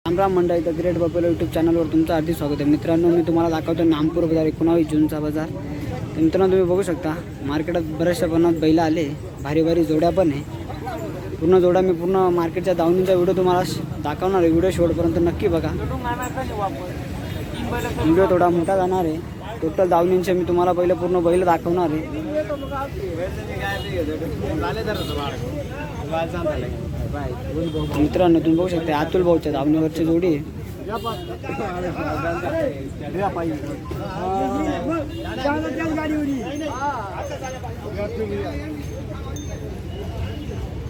रामराम मंडळी, the great buffalo YouTube चॅनलवर तुमचं हार्दिक स्वागत आहे. मित्रांनो, मी तुम्हाला दाखवतो नामपूर बाजार 19 जूनचा बाजार. तर मित्रांनो, तुम्ही बघू शकता मार्केटात बऱ्याचशा प्रमाणात बैल आले, भारी भारी जोड्या पण आहे. पूर्ण जोड्या मी पूर्ण मार्केटच्या दावणीचा व्हिडिओ तुम्हाला दाखवणार आहे. व्हिडिओ शेवटपर्यंत नक्की बघा. व्हिडिओ थोडा मोठा जाणार आहे. टोटल दावणींचे मी तुम्हाला पहिले पूर्ण बैल दाखवणार आहे. मित्रांनो, तुम्ही बघू शकता अतुल भाऊच्या दावणीवरची जोडी आहे.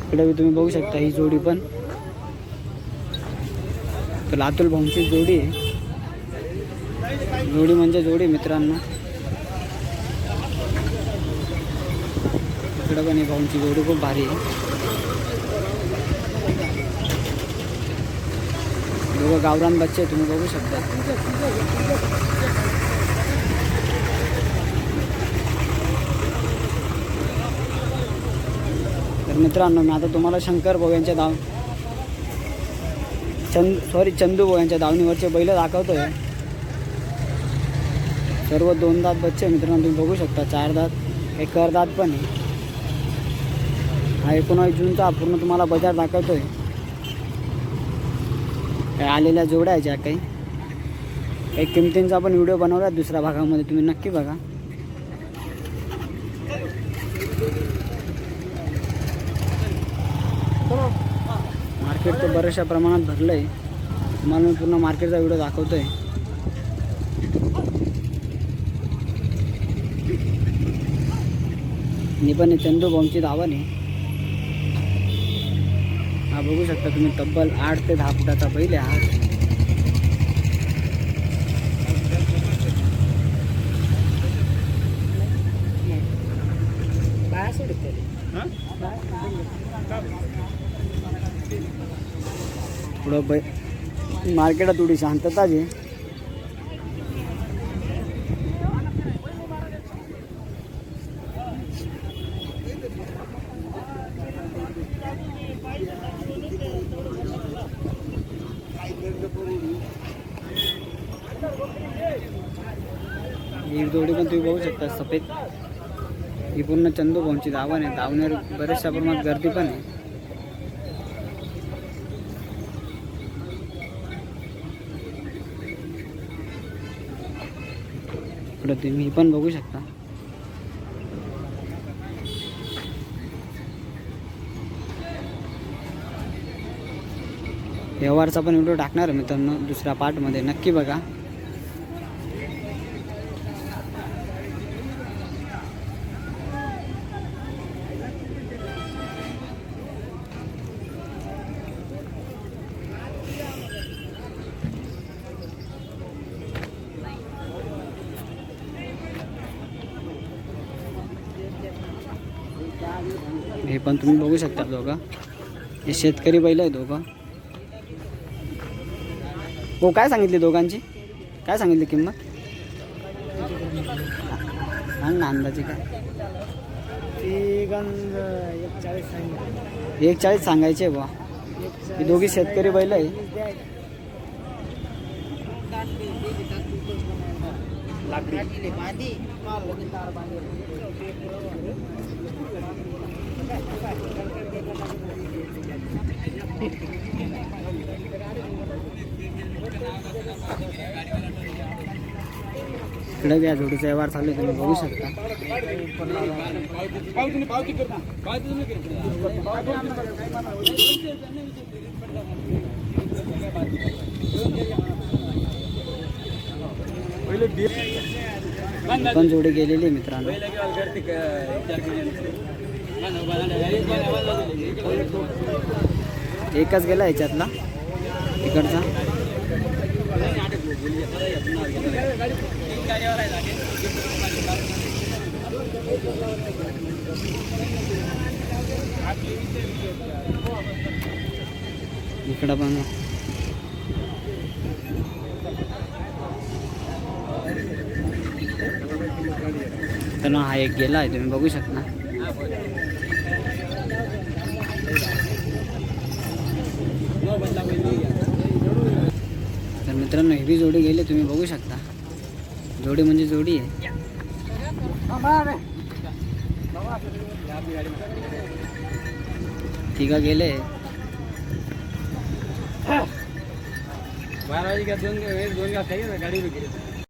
इकडे तुम्ही बघू शकता ही जोडी पण तर अतुल भाऊंची जोडी आहे. जोडी म्हणजे जोडी मित्रांनो. इकडे पण ही भाऊंची जोडी खूप भारी आहे. दोघं गावरान बच्चे तुम्ही बघू शकता. तर मित्रांनो, मी आता तुम्हाला शंकर भाऊ यांच्या चंदू भाऊ यांच्या दावणीवरचे बैल दाखवतोय. सर्व 2 दात बच्चे मित्रांनो, तुम्ही बघू शकता. 4 दात, 1 दात पण आहे. हा 19 जूनचा पूर्ण तुम्हाला बाजार दाखवतोय. काही आलेल्या जोड्या आहेत, ज्या काही किमतींचा पण व्हिडिओ बनवला दुसऱ्या भागामध्ये, तुम्ही नक्की बघा. मार्केट तर बऱ्याचशा प्रमाणात भरलं आहे. तुम्हाला मी पूर्ण मार्केटचा व्हिडिओ दाखवतोय. मी पण चंदू भाऊंची धावण आहे. हा बघू शकता तुम्ही, तब्बल 8 ते 10 फुटाचा बैल आहे हा. थोडं मार्केटात थोडी शांतता आहे. ही जोडी पण तुम्ही बघू शकता सफेद. ही पूर्ण चंदू भाऊंची धावण आहे. धावण्यावर बऱ्याचशा प्रमाणात गर्दी पण आहे. इकडे तुम्ही पण बघू शकता. व्यवहारचा पण व्हिडिओ टाकणार आहे मित्रांनो दुसऱ्या पार्टमध्ये, नक्की बघा. हे पण तुम्ही बघू शकता दोघं. हे शेतकरी बैल आहे दोघं. हो, काय सांगितली दोघांची? काय सांगितली किंमत? सांग ना अंदाजे काय? 140 सांगायचे बा. ही दोघी शेतकरी बैल आहे. इकडे या जोडीचा व्यवहार चालू आहे, तुम्ही बघू शकता. पण जोडी गेलेली मित्रांनो. एकच गेला याच्यातला तिकडचा. इकडं पण तर हा एक गेला आहे, तुम्ही बघू शकता. मित्रांनो ही बी जोडी गेली, तुम्ही बघू शकता. जोडी म्हणजे जोडी आहे. तिघा गेले.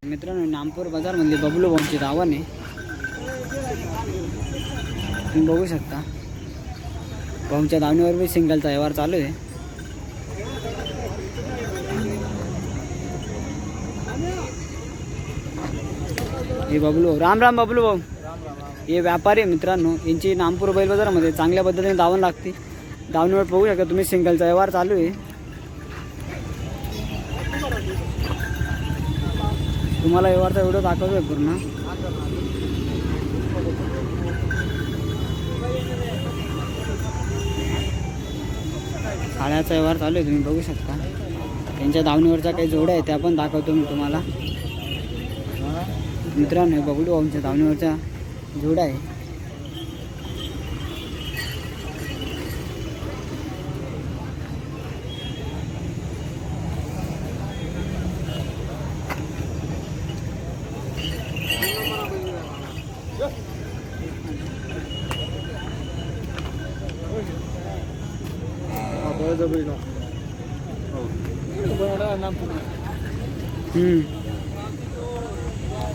मित्रांनो नामपूर बाजारमध्ये बबलू भाऊंची दावण आहे, तुम्ही बघू शकता. भाऊंच्या दावणीवर बी सिंगलचा व्यवहार चालू आहे. हे बबलू राम राम बबलू भाऊ, हे व्यापारी आहे मित्रांनो. यांची नामपूर बैल बाजारामध्ये चांगल्या पद्धतीने दावण लागते. दावणीवर बघू शकता तुम्ही, सिंगलचा व्यवहार चालू आहे. तुम्हाला व्यवहारचा व्हिडिओ दाखवतोय पूर्ण. काळ्याचा व्यवहार चालू आहे, तुम्ही बघू शकता. त्यांच्या दावणीवरच्या काही जोड्या आहेत त्या पण दाखवतो मी तुम्हाला. मित्रांनो बबलू भाऊंच्या दावणीवरच्या जोड्या आहे.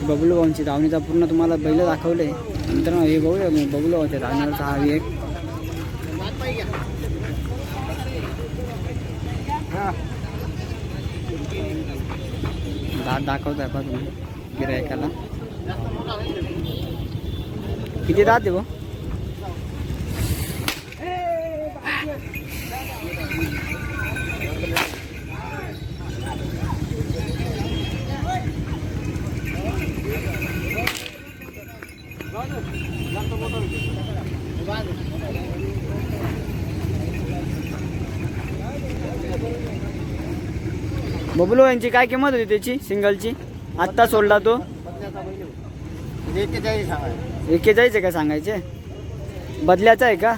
बबलू भाऊंची दावणीचा पूर्ण तुम्हाला बैल दाखवले. नंतर हे बघू बबलू भाऊच्या दावणीवरचा हा एक दात दाखवताय का तुम्ही गिरायकाला. किती दात आहे भाऊ? बबलू यांची काय किंमत होती त्याची सिंगलची? आत्ता सोडला तो 41 आहे का सांगायचे? बदल्याचा आहे का?